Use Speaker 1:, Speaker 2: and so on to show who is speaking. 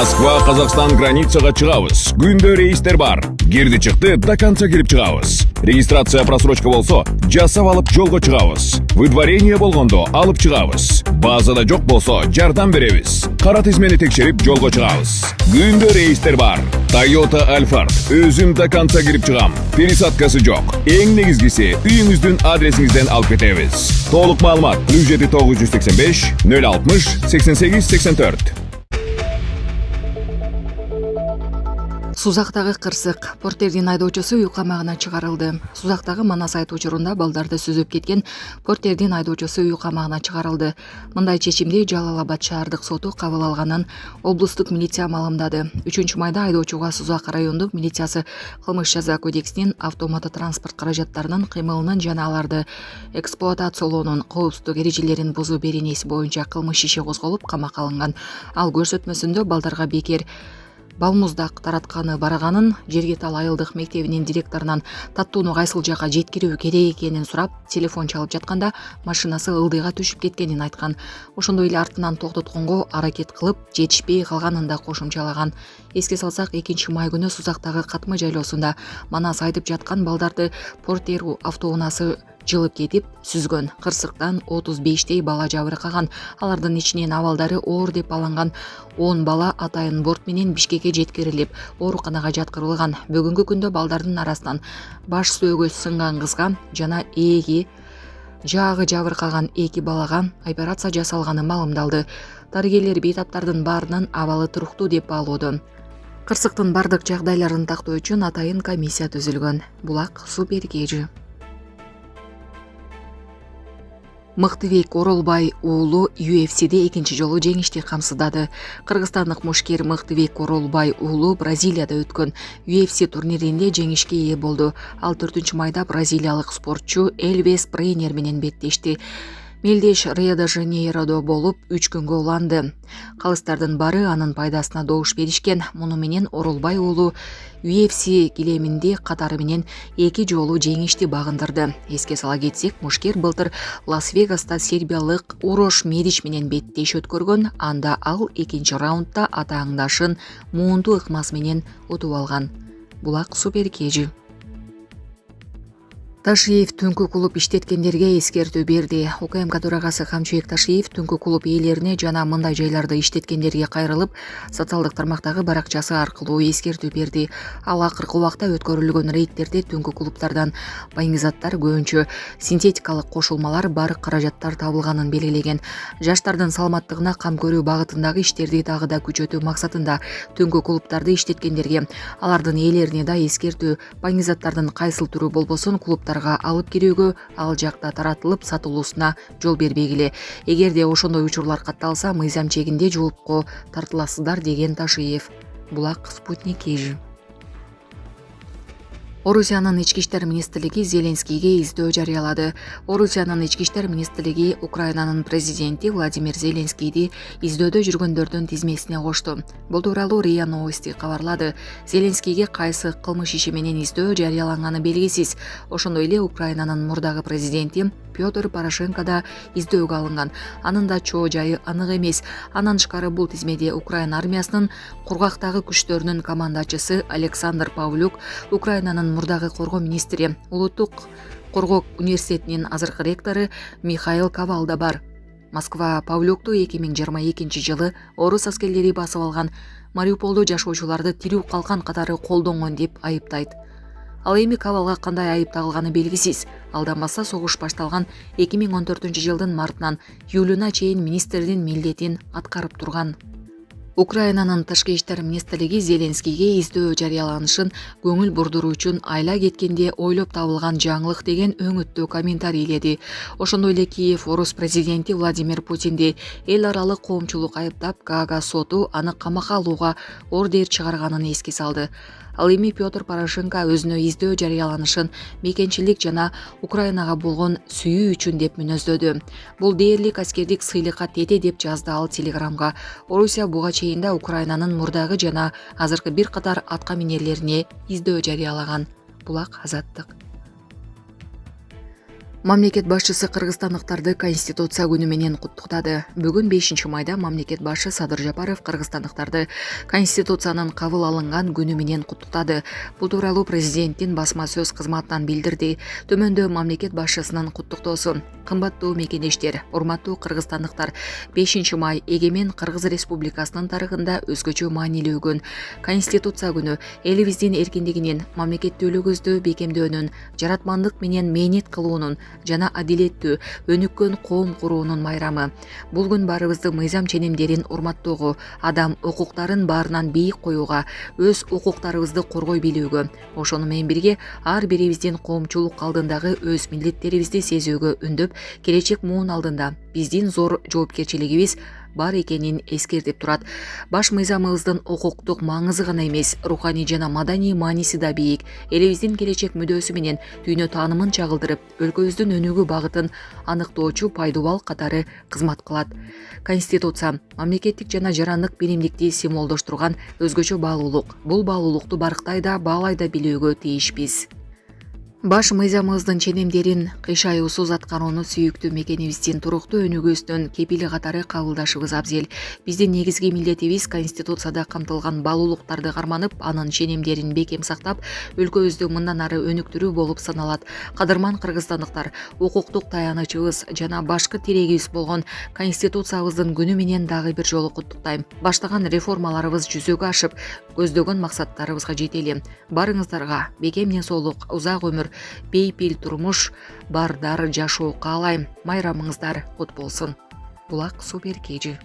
Speaker 1: Москва, Қазақстан границаға чыгабыз. Күндө рейстер бар. Кирди чыкты, до конца кирип чыгабыз. Регистрация просрочка болсо, жасап алып жолго чыгабыз. Выдворение болгондо алып чыгабыз. Базада жок болсо, жардам беребиз. Кара тизмени текшерип жолго чыгабыз. Күндө рейстер бар. Toyota Alphard. Өзүм до конца кирип чыгам. Пересадкасы жок. Эң негизгиси, үйүңүздүн адресиңизден алып кетебиз. Толук маалымат 7 985 060 88 84.
Speaker 2: Сузактагы кырсык. Портердин айдоочусу үй камагына чыгарылды. Сузактагы Манас айт учурунда балдарды сүзүп кеткен Портердин айдоочусу үй камагына чыгарылды. Мындай чечимди Жалал Абад шаардык соту кабыл алганын облустук милиция маалымдады. 3-майда айдоочуга Сузак райондук милициясы кылмыш жаза кодексинин автоматтуу транспорт каражаттарынын кыймылынын жана аларды эксплуатациялоонун коопсуздук эрежелерин бузуу беренеси боюнча кылмыш иши козголуп камакка алынган. Ал көрсөтмөсүндө балдарга бекер балмуздак таратканы бараганын, Жергетал айылдык мектебинин директорунан таттууну кайсыл жакка жеткирүү керек экенин сурап, телефон чалып жатканда машинасы ылдыйга түшүп кеткенин айткан. Ошондой эле артынан токтотконго аракет кылып, жетишпей калганын да кошумчалаган. Эске салсак, 2-май күнү Сузактагы катма жайлоосунда Манас айтып жаткан балдарды Портер автоунаасы жылып кетип сүзгөн. Кырсыктан 35 бала жабыркаган. Алардын ичинен абалдары оор деп алынган 10 бала атайын борт менен Бишкекке жеткирилип, ооруканага жаткырылган. Бүгүнкү күндө балдардын арасынан баш сөөгө сынган кызга жана жаагы жабыркаган 2 балага операция жасалганы маалымдалды. Дарыгерлер бейтаптардын баарынын абалы туруктуу деп баалоодо. Кырсыктын бардык жагдайларын тактоо үчүн атайын комиссия түзүлгөн. Булак Супер Кежи. Мыктыбек Оролбай уулу UFC'де экинчи жолу жеңишти камсыздады. Кыргызстандык мушкер Мыктыбек Оролбай уулу Бразилияда өткөн UFC турниринде жеңишке ээ болду. Ал 4-майда бразилиялык спортчу Элвис Брейнер менен беттешти. Мелдеш Рио-де-Жанейродо болуп 3 күнгө уланды. Калыстардын баары анын пайдасына добуш беришкен. Муну менен Оролбай уулу UFC килеминде катары менен 2 жолу жеңишти багындырды. Эске сала кетсек, мушкер былтыр Лас-Вегаста сербиялык Урош Медич менен беттеш өткөргөн. Анда ал 2-чи раундда атааңдашын муунтуу ыкмасы менен утуп алган. Булак Супер Кежи. Ташиев түнкү клуб иштеткендерге эскертүү берди. УКМК төрагасы Камчыбек Ташиев түнкү клуб ээлерине жана мындай жайларды иштеткендерге кайрылып, социалдык тармактагы баракчасы аркылуу эскертүү берди. Ал акыркы убакта өткөрүлгөн рейдтерде түнкү клубтардан байыңгизаттар, көбүнчө синтетикалык кошулмалар бар каражаттар табылганын белгилеген. Жаштардын саламаттыгына кам көрүү багытындагы иштерди дагы да күчөтүү максатында түнкү клубтарды иштеткендерге, алардын ээлерине да эскертүү, байыңгизаттардын кайсыл түрү болбосун клуб алып кирүүгө ал жакта таратылып сатылуусуна жол бербегиле. Эгерде ошондой учурлар катталса, мыйзам чегинде жоопко тартыласыздар деген Ташиев. Булак Спутник Кежи. Орусиянын ички иштер министрлиги Зеленскийге издөө жарыялады. Орусиянын ички иштер министрлиги Украинанын президенти Владимир Зеленскийди издөөдө жүргөндөрдүн тизмесине кошту. Бул тууралуу РИА Новости кабарлады. Зеленскийге кайсы кылмыш иши менен издөө жарыяланганы белгисиз. Ошондой эле Украинанын мурдагы президенти Петр Порошенко да издөөгө алынган. Анын да чоо жайы анык эмес. Андан тышкары бул тизмеде Украина армиясынын кургактагы күчтөрүнүн командачысы Александр Павлюк, Украинанын мурдагы коргоо министри, Улуттук коргоо университетинин азыркы ректору Михаил Ковал да бар. Москва Павлюкту 2022 жылы орус аскерлери басып алган Мариуполдо жашоочуларды тирүү калкан катары колдонгон деп айыптайт. Ал эми Ковалга кандай айып тагылганы белгисиз. Алдамаса согуш башталган 2014 жылдын мартынан июлуна чейин министрдин милдетин аткарып турган. Украинанын тышкы иштер министрлиги Зеленскийге издөө жарыяланышын көңүл бурдуруу үчүн айла кеткенде ойлоп табылган жаңылык деген өңүттүү комментарийледи. Ошондой эле Киев орус президенти Владимир Путинди эл аралык коомчулук айыптап, Гаага соту аны камакка алууга ордер чыгарганын эске салды. Ал эми Петр Порошенко өзүнө издөө жарыяланышын мекенчилик жана Украинага болгон сүйүү үчүн деп мүнөздөдү. Бул дээрлик аскердик сыйлыкка тете деп жазды ал Телеграмга. Орусия буга чейин да Украинанын мурдагы жана азыркы бир катар атка минерлерине издөө жарыялаган. Булак Азаттык. Мамлекет башчысы кыргызстандыктарды Конституция күнү менен куттуктады. Бүгүн 5 майда мамлекет башчы Садыр Жапаров кыргызстандыктарды Конституциянын кабыл алынган күнү менен куттуктады. Бул тууралуу президенттин басма сөз кызматынан билдирди. Төмөндө мамлекет башчысынын куттуктоосу. Кымбаттуу мекендештер, урматтуу кыргызстандыктар, 5 май эгемен Кыргыз Республикасынын тарыхында өзгөчө маанилүү күн. Конституция күнү элибиздин эркиндигинин, мамлекеттүүлүгүбүздү бекемдөөнүн, жаратмандык менен мээнет кылуунун жана адилеттүү, өнүккөн коом куруунун майрамы. Бул күн баарыбызды мыйзам ченемдерин урматтоого, адам укуктарын баарынан бийик коюуга, өз укуктарыбызды коргой билүүгө, ошону менен бирге ар бирибиздин коомчулук алдындагы өз милдеттерибизди сезүүгө үндөп, келечек муун алдында биздин зор жоопкерчилигибиз бар экенин эскертип турат. Баш мыйзамыбыздын укуктук маңызы гана эмес, руханий жана маданий мааниси да бийик. Элибиздин келечек мүдөөсү менен дүйнө таанымын чагылдырып, өлкөбүздүн өнүгүү багытын аныктоочу пайдубал катары кызмат кылат. Конституция мамлекеттик жана жарандык биримдикти символдоштурган өзгөчө баалуулук. Бул баалуулукту барктай да, баалай да билүүгө тийишпиз. Баш мыйзамыбыздын ченемдерин кыйшаюусуз аткарууну сүйүктүү мекенибиздин туруктуу өнүгүүсүнүн кепили катары кабылдашыбыз абзел. Биздин негизги милдетибиз Конституцияда камтылган баалуулуктарды карманып, анын ченемдерин бекем сактап, өлкөбүздү мындан ары өнүктүрүү болуп саналат. Кадырман кыргызстандыктар, укуктук таянычыбыз жана башкы тирегибиз болгон Конституциябыздын күнү менен дагы бир жолу куттуктайм. Баштаган реформаларыбыз жүзөгө ашып, көздөгөн максаттарыбызга жетели. Барыңыздарга бекем соолук, узак өмүр, бейпил турмуш, бардар жашоо каалайм. Майрамыңыздар кут болсун. Булак Су Беркежи.